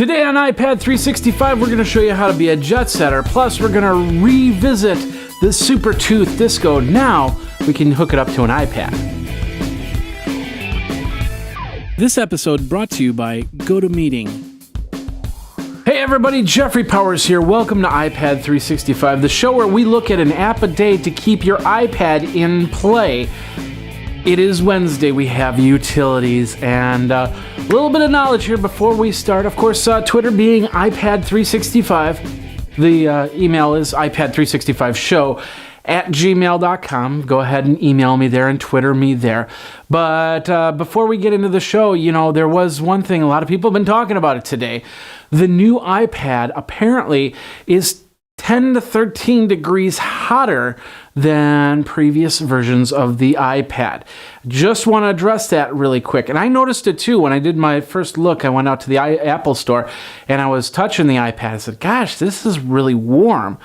Today on iPad 365, we're going to show you how to be a JetSetter. Plus, we're going to revisit the SuperTooth Disco. Now, we can hook it up to an iPad. This episode brought to you by GoToMeeting. Hey everybody, Jeffrey Powers here. Welcome to iPad 365, the show where we look at an app a day to keep your iPad in play. It is Wednesday, we have utilities, and a little bit of knowledge here before we start. Of course, Twitter being iPad 365. The email is iPad365show@gmail.com. Go ahead and email me there and Twitter me there. But before we get into the show, there was one thing, a lot of people have been talking about it today. The new iPad apparently is 10 to 13 degrees hotter than previous versions of the iPad. Just want to address that really quick. And I noticed it too when I did my first look. I went out to the Apple store and I was touching the iPad. I said, gosh, this is really warm.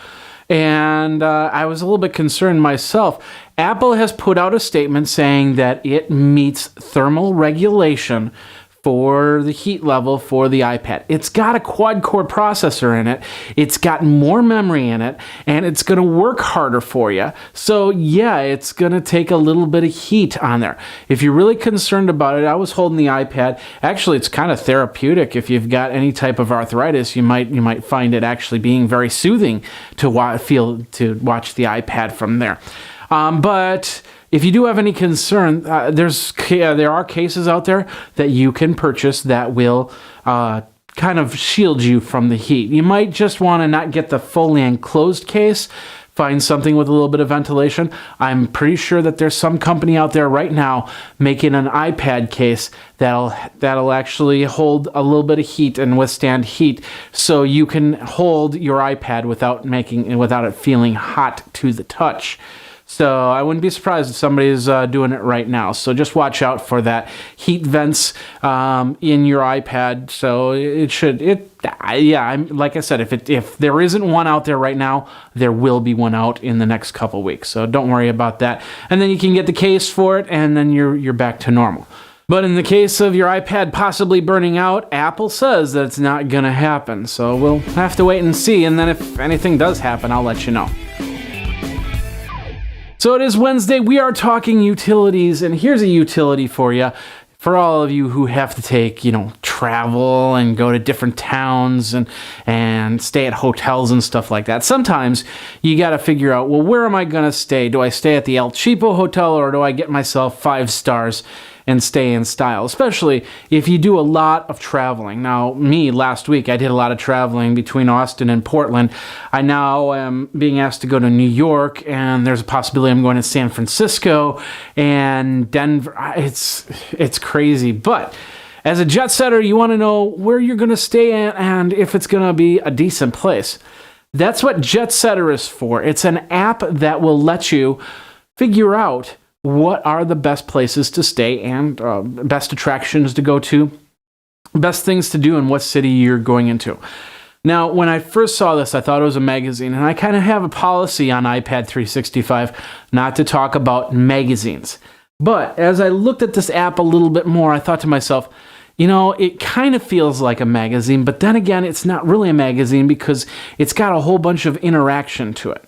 And I was a little bit concerned myself. Apple has put out a statement saying that it meets thermal regulation for the heat level for the iPad. It's got a quad-core processor in it, it's got more memory in it, and it's going to work harder for you. So yeah, it's going to take a little bit of heat on there. If you're really concerned about it, I was holding the iPad. Actually, it's kind of therapeutic. If you've got any type of arthritis, you might find it actually being very soothing to watch the iPad from there. But if you do have any concern, there are cases out there that you can purchase that will kind of shield you from the heat. You might just want to not get the fully enclosed case. Find something with a little bit of ventilation. I'm pretty sure that there's some company out there right now making an iPad case that'll actually hold a little bit of heat and withstand heat, so you can hold your iPad without it feeling hot to the touch. So I wouldn't be surprised if somebody's doing it right now. So just watch out for that heat vents in your iPad. So like I said, if there isn't one out there right now, there will be one out in the next couple weeks. So don't worry about that. And then you can get the case for it, and then you're back to normal. But in the case of your iPad possibly burning out, Apple says that it's not going to happen. So we'll have to wait and see. And then if anything does happen, I'll let you know. So it is Wednesday, we are talking utilities, and here's a utility for you. For all of you who have to take, travel and go to different towns and stay at hotels and stuff like that. Sometimes you got to figure out, well, where am I going to stay? Do I stay at the El Cheapo Hotel, or do I get myself 5 stars and stay in style, especially if you do a lot of traveling? Now, last week, I did a lot of traveling between Austin and Portland. I now am being asked to go to New York, and there's a possibility I'm going to San Francisco and Denver. It's crazy, but as a jet setter, you want to know where you're going to stay at and if it's going to be a decent place. That's what JetSetter is for. It's an app that will let you figure out what are the best places to stay and best attractions to go to, best things to do in what city you're going into. Now, when I first saw this, I thought it was a magazine, and I kind of have a policy on iPad 365 not to talk about magazines. But as I looked at this app a little bit more, I thought to myself, it kind of feels like a magazine, but then again, it's not really a magazine because it's got a whole bunch of interaction to it.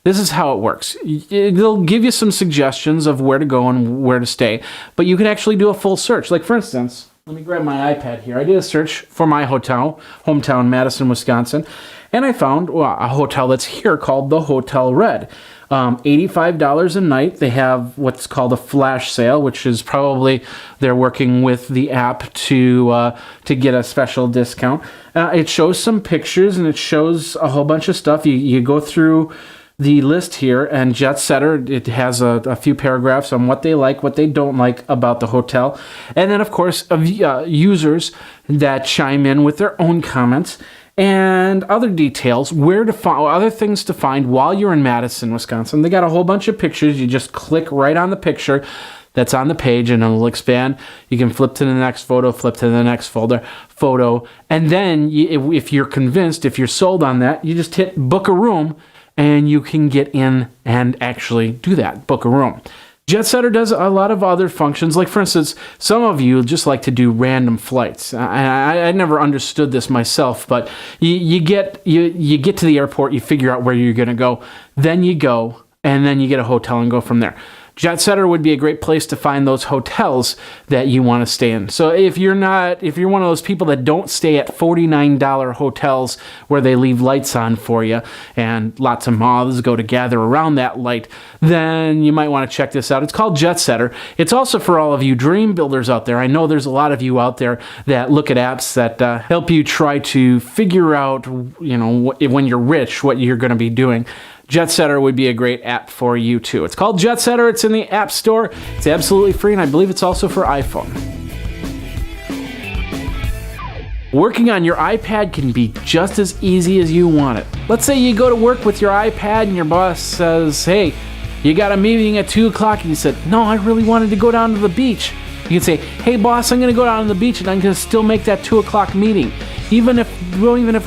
This is how it works. They'll give you some suggestions of where to go and where to stay, but you can actually do a full search. Like, for instance, let me grab my iPad here. I did a search for my hometown, Madison, Wisconsin, and I found a hotel that's here called the Hotel Red. $85 a night. They have what's called a flash sale, which is probably they're working with the app to get a special discount. It shows some pictures and it shows a whole bunch of stuff. You go through the list here, and JetSetter, it has a few paragraphs on what they like, what they don't like about the hotel, and then of course users that chime in with their own comments and other details, other things to find while you're in Madison, Wisconsin. They got a whole bunch of pictures. You just click right on the picture that's on the page and it'll expand. You can flip to the next photo, flip to the next photo, and then if you're convinced, if you're sold on that, you just hit book a room and you can get in and actually do that, book a room. JetSetter does a lot of other functions. Like, for instance, some of you just like to do random flights. I never understood this myself, but you get to the airport, you figure out where you're going to go, then you go, and then you get a hotel and go from there. JetSetter would be a great place to find those hotels that you want to stay in. So if you're one of those people that don't stay at $49 hotels where they leave lights on for you and lots of moths go to gather around that light, then you might want to check this out. It's called JetSetter. It's also for all of you dream builders out there. I know there's a lot of you out there that look at apps that help you try to figure out, when you're rich, what you're going to be doing. JetSetter would be a great app for you too. It's called JetSetter. It's in the App Store. It's absolutely free, and I believe it's also for iPhone. Working on your iPad can be just as easy as you want it. Let's say you go to work with your iPad and your boss says, hey, you got a meeting at 2 o'clock, and you said, no, I really wanted to go down to the beach. You can say, hey boss, I'm going to go down to the beach and I'm going to still make that 2 o'clock meeting. Even if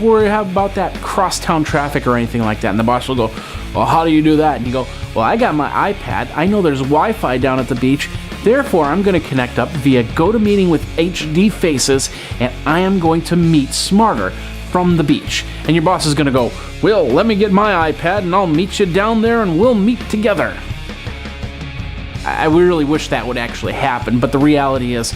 we have about that crosstown traffic or anything like that. And the boss will go, well, how do you do that? And you go, well, I got my iPad. I know there's Wi-Fi down at the beach. Therefore, I'm going to connect up via GoToMeeting with HD Faces, and I am going to meet smarter from the beach. And your boss is going to go, well, let me get my iPad and I'll meet you down there and we'll meet together. I really wish that would actually happen, but the reality is,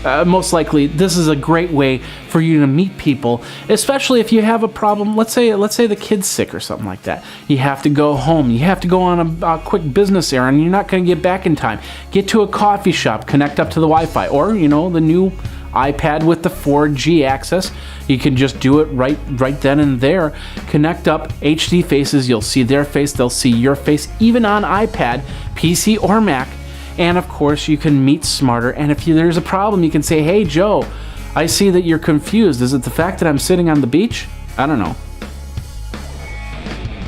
most likely, this is a great way for you to meet people, especially if you have a problem. Let's say the kid's sick or something like that. You have to go home. You have to go on a quick business errand. You're not going to get back in time. Get to a coffee shop, connect up to the Wi-Fi, or the new iPad with the 4G access. You can just do it right then and there. Connect up, HD Faces. You'll see their face. They'll see your face, even on iPad, PC, or Mac. And of course, you can meet smarter. And if there's a problem, you can say, hey, Joe, I see that you're confused. Is it the fact that I'm sitting on the beach? I don't know.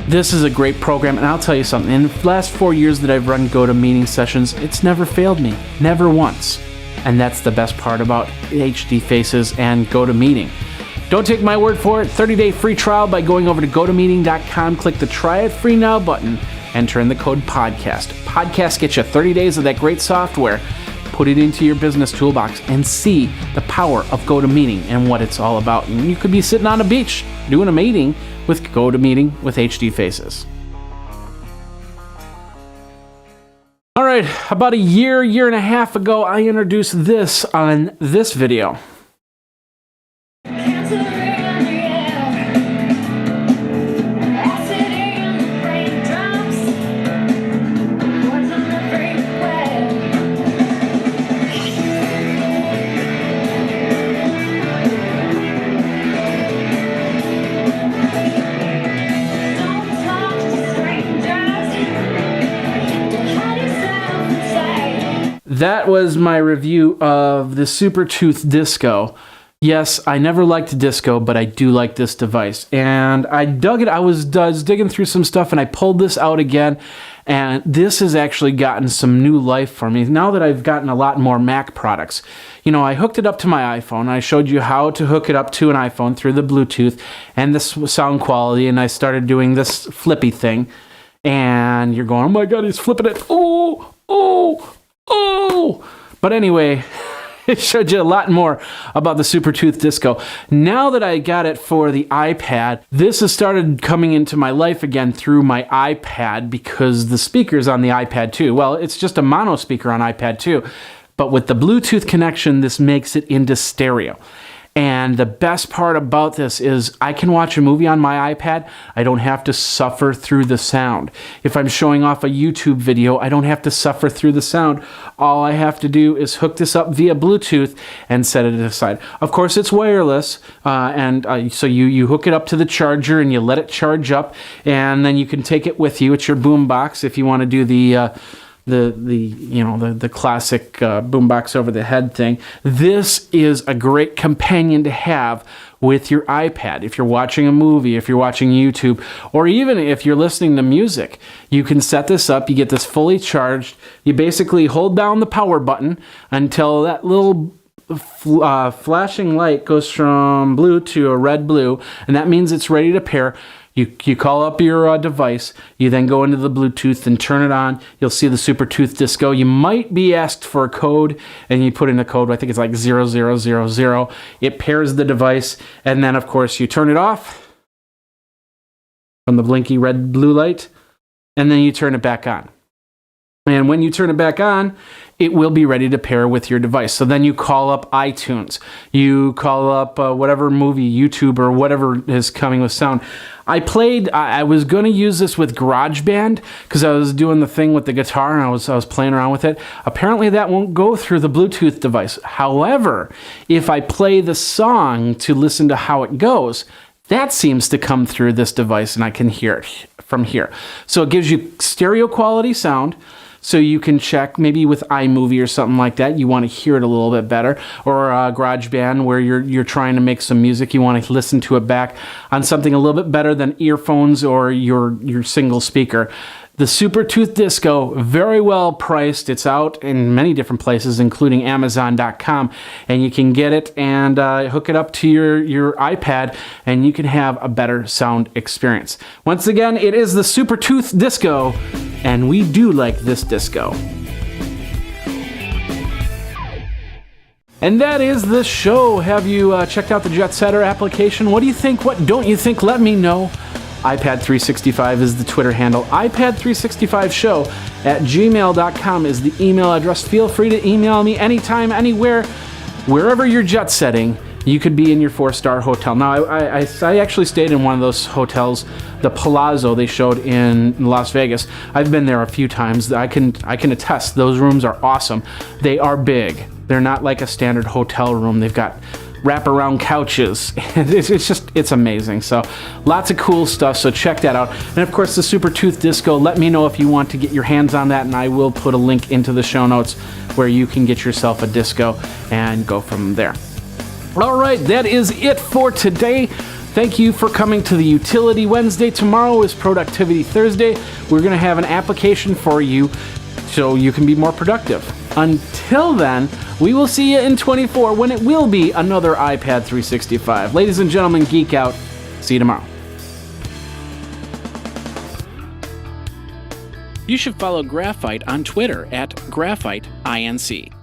This is a great program, and I'll tell you something. In the last 4 years that I've run GoToMeeting sessions, it's never failed me. Never once. And that's the best part about HD Faces and GoToMeeting. Don't take my word for it. 30-day free trial by going over to GoToMeeting.com. Click the Try It Free Now button. Enter in the code PODCAST. Podcast gets you 30 days of that great software. Put it into your business toolbox and see the power of GoToMeeting and what it's all about. And you could be sitting on a beach doing a meeting with GoToMeeting with HD Faces. All right, about a year and a half ago, I introduced this on this video. That was my review of the SuperTooth Disco. Yes, I never liked disco, but I do like this device. And I dug it. I was digging through some stuff, and I pulled this out again. And this has actually gotten some new life for me. Now that I've gotten a lot more Mac products. I hooked it up to my iPhone. I showed you how to hook it up to an iPhone through the Bluetooth and the sound quality. And I started doing this flippy thing. And you're going, oh my God, he's flipping it. Oh! But anyway, it showed you a lot more about the SuperTooth Disco. Now that I got it for the iPad, this has started coming into my life again through my iPad because the speaker's on the iPad too. Well, it's just a mono speaker on iPad too. But with the Bluetooth connection, this makes it into stereo. And the best part about this is I can watch a movie on my iPad. I don't have to suffer through the sound. If I'm showing off a YouTube video, I don't have to suffer through the sound. All I have to do is hook this up via Bluetooth and set it aside. Of course, it's wireless, so you hook it up to the charger and you let it charge up, and then you can take it with you. It's your boombox if you want to do the classic boombox over the head thing. This is a great companion to have with your iPad. If you're watching a movie, if you're watching YouTube, or even if you're listening to music, you can set this up. You get this fully charged. You basically hold down the power button until that little flashing light goes from blue to a red-blue, and that means it's ready to pair. You call up your device, you then go into the Bluetooth and turn it on. You'll see the SuperTooth Disco. You might be asked for a code, and you put in a code, I think it's like 0000. It pairs the device, and then, of course, you turn it off from the blinky red blue light, and then you turn it back on. And when you turn it back on, it will be ready to pair with your device. So then you call up iTunes. You call up whatever movie, YouTube, or whatever is coming with sound. I was going to use this with GarageBand because I was doing the thing with the guitar and I was playing around with it. Apparently that won't go through the Bluetooth device. However, if I play the song to listen to how it goes, that seems to come through this device and I can hear it from here. So it gives you stereo quality sound. So you can check maybe with iMovie or something like that. You want to hear it a little bit better, or GarageBand where you're trying to make some music. You want to listen to it back on something a little bit better than earphones or your single speaker. The SuperTooth Disco, very well priced. It's out in many different places, including Amazon.com, and you can get it and hook it up to your iPad, and you can have a better sound experience. Once again, it is the SuperTooth Disco, and we do like this disco. And that is the show. Have you checked out the JetSetter application? What do you think? What don't you think? Let me know. iPad365 is the Twitter handle. iPad365show at gmail.com is the email address. Feel free to email me anytime, anywhere, wherever you're jet setting. You could be in your 4-star hotel. Now, I actually stayed in one of those hotels, the Palazzo they showed in Las Vegas. I've been there a few times. I can attest those rooms are awesome. They are big. They're not like a standard hotel room. They've got wraparound couches. It's amazing. So lots of cool stuff. So check that out. And of course, the SuperTooth Disco. Let me know if you want to get your hands on that, and I will put a link into the show notes where you can get yourself a disco and go from there. All right, that is it for today. Thank you for coming to the Utility Wednesday. Tomorrow is Productivity Thursday. We're going to have an application for you so you can be more productive. Until then, we will see you in 24 when it will be another iPad 365. Ladies and gentlemen, geek out. See you tomorrow. You should follow Graphite on Twitter at GraphiteINC.